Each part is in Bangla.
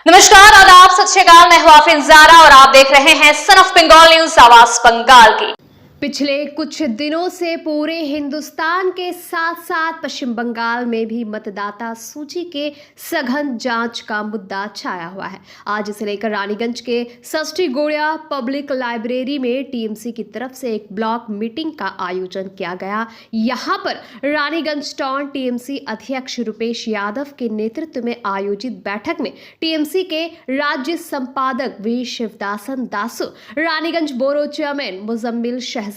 नमस्कार, आदाब, सत श्री अकाल। मैं हूं आफरीन ज़ारा और आप देख रहे हैं सन ऑफ बंगाल न्यूज, आवाज बंगाल की। पिछले कुछ दिनों से पूरे हिंदुस्तान के साथ साथ पश्चिम बंगाल में भी मतदाता सूची के सघन जांच का मुद्दा छाया हुआ है। आज इसे लेकर रानीगंज के षष्ठी गोड़िया पब्लिक लाइब्रेरी में टीएमसी की तरफ से एक ब्लॉक मीटिंग का आयोजन किया गया। यहां पर रानीगंज टाउन टीएमसी अध्यक्ष रुपेश यादव के नेतृत्व में आयोजित बैठक में टीएमसी के राज्य संपादक V Sivadasan Dasu, Raniganj borough chairman Mujammil Shahzada,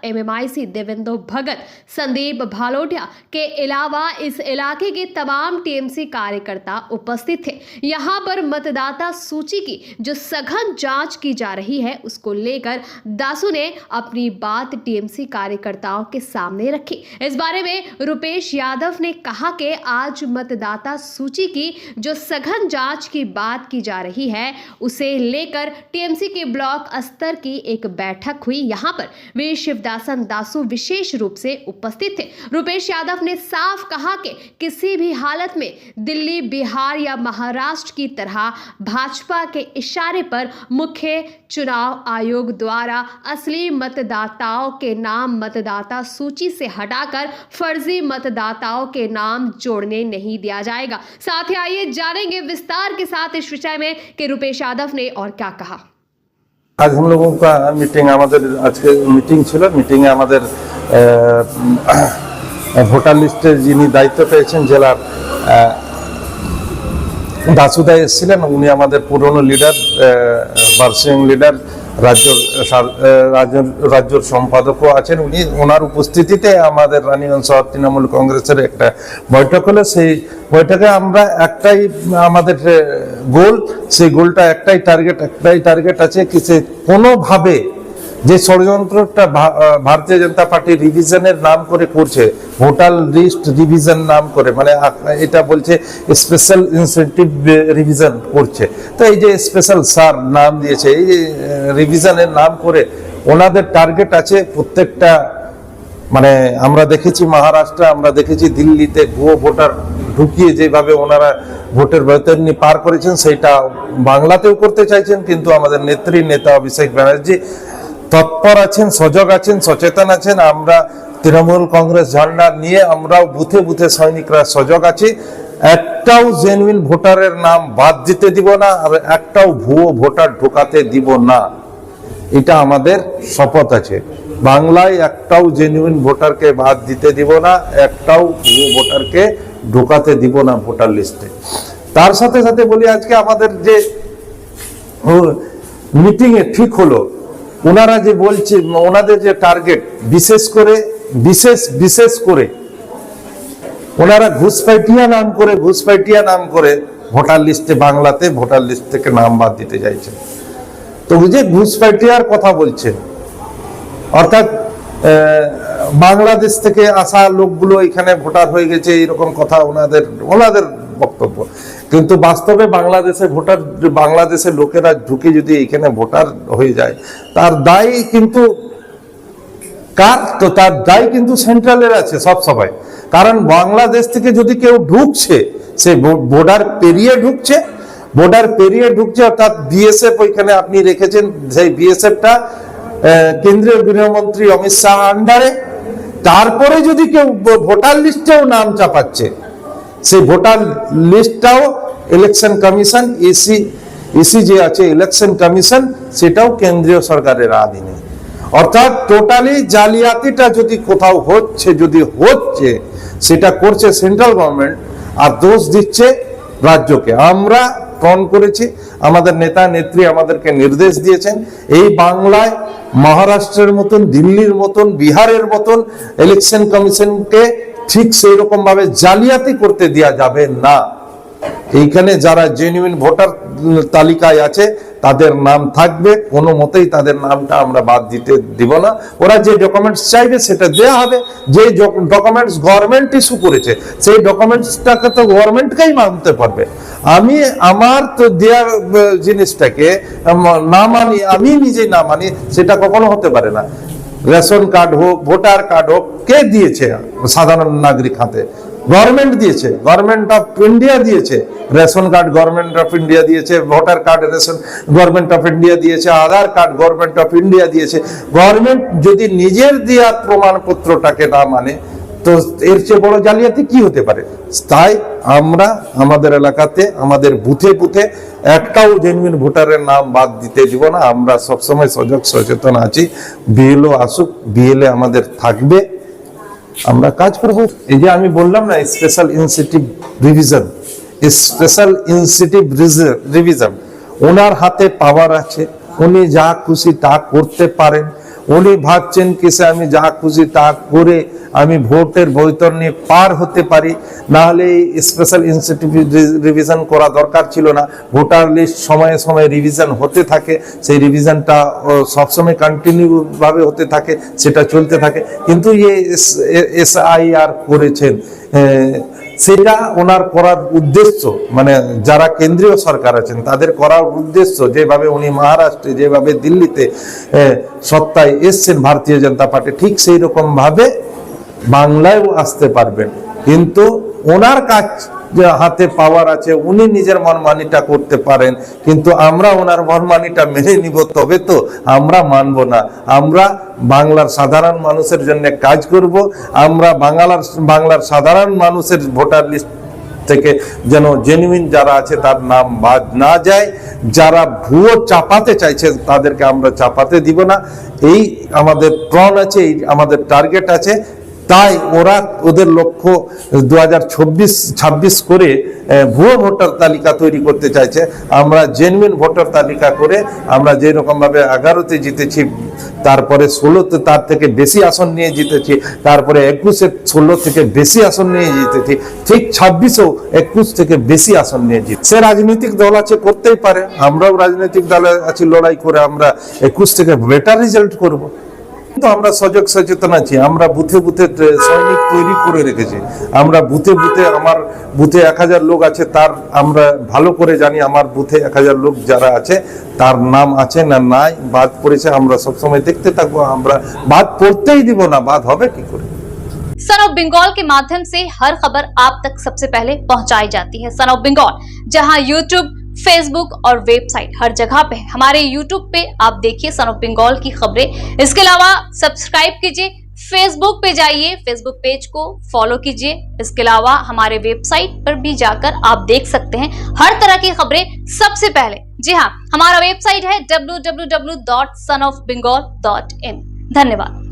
MMIC Devendra Bhagat, Sandeep Bhalotia के अलावा इस इलाके के तमाम टीएमसी कार्यकर्ता उपस्थित थे। यहां पर मतदाता सूची की जो सघन जांच की जा रही है उसको लेकर दासु ने अपनी बात टीएमसी कार्यकर्ताओं के सामने रखी। इस बारे में रुपेश यादव ने कहा कि आज मतदाता सूची की जो सघन जांच की बात की जा रही है उसे लेकर टीएमसी के ब्लॉक स्तर की एक बैठक हुई। यहां पर वे शिवदासन दासु विशेष रूप से उपस्थित थे। रुपेश यादव ने साफ कहा कि किसी भी हालत में दिल्ली, बिहार या महाराष्ट्र की तरह भाजपा के इशारे पर मुख्य चुनाव आयोग द्वारा असली मतदाताओं के नाम मतदाता सूची से हटाकर फर्जी मतदाताओं के नाम जोड़ने नहीं दिया जाएगा। साथ ही आइए जानेंगे विस्तार के साथ इस विषय में कि रुपेश यादव ने और क्या कहा। आज हम लोगों का मीटिंग आज के मीटिंग छिलो। मीटिंगे ভোটার লিস্টের যিনি দায়িত্ব পেয়েছেন জেলার দাসুদা এসেছিলেন। উনি আমাদের পুরনো লিডার, বার্সিং লিডার, রাজ্যের সম্পাদকও আছেন। উনি ওনার উপস্থিতিতে আমাদের রানীগঞ্জ শহর তৃণমূল কংগ্রেসের একটা বৈঠক হলো। সেই বৈঠকে আমরা একটাই আমাদের গোল, সেই গোলটা একটাই টার্গেট আছে কি সে কোনোভাবে যে ষড়যন্ত্রটা ভারতীয় জনতা পার্টি রিভিশনের নাম করে করছে, ভোটার লিস্ট রিভিশন নাম করে, মানে এটা বলছে স্পেশাল ইনসেন্টিভ রিভিশন করছে। তো এই যে স্পেশাল সার নাম দিয়েছে, এই যে রিভিশনের নাম করে ওনাদের টার্গেট আছে প্রত্যেকটা, মানে আমরা দেখেছি মহারাষ্ট্রে, আমরা দেখেছি দিল্লিতে ভুয়ো ভোটার ঢুকিয়ে যেভাবে ওনারা ভোটের বৈতরণী পার করেছেন সেইটা বাংলাতেও করতে চাইছেন। কিন্তু আমাদের নেতা অভিষেক ব্যানার্জি তৎপর আছেন, সজাগ আছেন, সচেতন আছেন। আমরা তৃণমূল কংগ্রেস ঝান্ডা নিয়ে আমরাও বুথে বুথে সৈনিকরা সজাগ আছি। একটাও জেনুইন ভোটারের নাম বাদ দিতে দিব না, আর একটাও ভুয়ো ভোটার ঢোকাতে দিব না। এটা আমাদের শপথ আছে। বাংলায় একটাও জেনুইন ভোটারকে বাদ দিতে দিব না, একটাও ভুয়ো ভোটারকে ঢোকাতে দিব না ভোটার লিস্টে। তার সাথে সাথে বলি, আজকে আমাদের যে মিটিংয়ে ঠিক হলো, ওনারা যে বলছে ওনাদের যে টার্গেট বিশেষ করে ওনারা ঘুষপাইটিয়া নাম করে ভোটার লিস্টে, বাংলাতে ভোটার লিস্ট থেকে নাম বাদ দিতে চাইছে। তো যে ঘুষপাইটিয়ার কথা বলছে, অর্থাৎ বাংলাদেশ থেকে আসা লোকগুলো এখানে ভোটার হয়ে গেছে, এরকম কথা ওনাদের বক্তব্য। কিন্তু বাস্তবে বাংলাদেশের লোকেরা ঢুকে যদি এখানে ভোটার হয়ে যায়, তার দায় কিন্তু কার? তো তার দায় কিন্তু সেন্ট্রালের আছে সব সময়। কারণ বাংলাদেশ থেকে যদি কেউ ঢুকছে, সে বর্ডার পেরিয়ে ঢুকছে, অর্থাৎ বিএসএফ ওইখানে আপনি রেখেছেন, সেই বিএসএফটা কেন্দ্রীয় গৃহমন্ত্রী অমিত শাহ আন্ডারে। তারপরে যদি কেউ ভোটার লিস্টেও নাম চাপাচ্ছে, সেই ভোটার লিস্টটাও ইলেকশন কমিশন, ইসি যে আছে ইলেকশন কমিশন, সেটাও কেন্দ্রীয় সরকারের আধীনে। অর্থাৎ টোটালি জালিয়াতিটা যদি কোথাও হচ্ছে সেটা করছে সেন্ট্রাল গভর্নমেন্ট, আর দোষ দিচ্ছে রাজ্যকে। আমরা ফোন করেছি, আমাদের নেত্রী আমাদেরকে নির্দেশ দিয়েছেন, এই বাংলায় মহারাষ্ট্রের মতন, দিল্লির মতন, বিহারের মতন ইলেকশন কমিশনকে ঠিক সেই রকম ভাবে জালিয়াতি করতে দেওয়া যাবে না। এইখানে যারা জেনুইন ভোটার তালিকায় আছে তাদের নাম থাকবে, কোনো মতেই তাদের নামটা আমরা বাদ দিতে দিব না। ওরা যে ডকুমেন্টস চাইবে সেটা দেওয়া হবে। যে ডকুমেন্টস গভর্নমেন্ট ইস্যু করেছে সেই ডকুমেন্টসটাকে তো গভর্নমেন্টকেই মানতে পারবে। আমি আমার তো দেওয়া জিনিসটাকে না মানি, আমি নিজেই না মানি, সেটা কখনো হতে পারে না। রেশন কার্ড হোক, ভোটার কার্ড হোক, কে দিয়েছে সাধারণ নাগরিক হাতে? গভর্নমেন্ট দিয়েছে, গভর্নমেন্ট অফ ইন্ডিয়া দিয়েছে, ration card government of India দিয়েছে, voter card ration government of India দিয়েছে, Aadhaar card government of India দিয়েছে। গভর্নমেন্ট যদি নিজের দেওয়া প্রমাণপত্রটাকে না মানে তো এর চেয়ে বড় জালিয়াতি কি হতে পারে? তাই আমরা আমাদের এলাকাতে আমাদের বুথে বুথে একটাও জেনুইন ভোটারের নাম বাদ দিতে দিব না। আমরা সবসময় সজাগ সচেতন আছি। বিএলও আসুক, বিএলএ আমাদের থাকবে, আমরা কাজ করব। এই যে আমি বললাম না special incentive revision, special incentive revision ওনার হাতে পাওয়ার আছে, উনি যা খুশি তা করতে পারেন। উনি ভাবছেন কিসে আমি যা খুশি তা করে আমি ভোটের বৈতরণী পার হতে পারি, না হলে স্পেশাল ইনসেন্টিভ রিভিশন করা দরকার ছিল না। ভোটার লিস্ট সময়ে সময়ে রিভিশন হতে থাকে, সেই রিভিশনটা সবসময় কন্টিনিউ ভাবে হতে থাকে, সেটা চলতে থাকে। কিন্তু এসআইআর করেছেন, সেটা ওনার করার উদ্দেশ্য, মানে যারা কেন্দ্রীয় সরকার আছেন তাদের করার উদ্দেশ্য, যেভাবে উনি মহারাষ্ট্রে, যেভাবে দিল্লিতে সত্তায় এসছেন ভারতীয় জনতা পার্টি, ঠিক সেই রকম ভাবে বাংলায়ও আসতে পারবেন। কিন্তু ওনার কাজ যে হাতে পাওয়ার আছে, উনি নিজের মনমানিটা করতে পারেন, কিন্তু আমরা ওনার মনমানিটা মেনে নিব তবে তো? আমরা মানব না। আমরা বাংলার সাধারণ মানুষের জন্য কাজ করব। আমরা বাংলার সাধারণ মানুষের ভোটার লিস্ট থেকে যেন জেনুইন যারা আছে তার নাম বাদ না যায়। যারা ভুয়ো চাপাতে চাইছে তাদেরকে আমরা চাপাতে দিব না। এই আমাদের প্রণ আছে, এই আমাদের টার্গেট আছে। তাই ওদের লক্ষ্য 2026 করে ভুয়ো ভোটার তালিকা তৈরি করতে চাইছে। আমরা জেনুইন ভোটার তালিকা করে আমরা যেরকম ভাবে 11তে জিতেছি, তারপরে 16তে তার থেকে বেশি আসন নিয়ে জিতেছি, তারপরে 21-এ 16 থেকে বেশি আসন নিয়ে জিতেছি, ঠিক 26-এও 21 থেকে বেশি আসন নিয়ে জিত। সে রাজনৈতিক দল আছে, করতেই পারে। আমরাও রাজনৈতিক দলে আছি, লড়াই করে আমরা 21 থেকে বেটার রেজাল্ট করব। কিন্তু আমরা সজাগ সচেতন আছি। আমরা বুথে বুথে সৈনিক তৈরি করে রেখেছি। আমরা বুথে বুথে, আমার বুথে 1000 লোক আছে, তার আমরা ভালো করে জানি আমার বুথে 1000 লোক যারা আছে তার নাম আছে না নাই, বাদ পড়েছে, আমরা সবসময় দেখতে থাকবো। আমরা বাদ পড়তেই দিব না, বাদ হবে কি করে। सन ऑफ बंगाल के माध्यम से हर खबर आप तक सबसे पहले पहुंचाई जाती है। सन ऑफ बंगाल जहां यूट्यूब, फेसबुक और वेबसाइट हर जगह पे है। हमारे यूट्यूब पे आप देखिए सन ऑफ बंगाल की खबरें। इसके अलावा सब्सक्राइब कीजिए, फेसबुक पे जाइए, फेसबुक पेज को फॉलो कीजिए। इसके अलावा हमारे वेबसाइट पर भी जाकर आप देख सकते हैं हर तरह की खबरें सबसे पहले। जी हाँ, हमारा वेबसाइट है www.sonofbengal.in। धन्यवाद।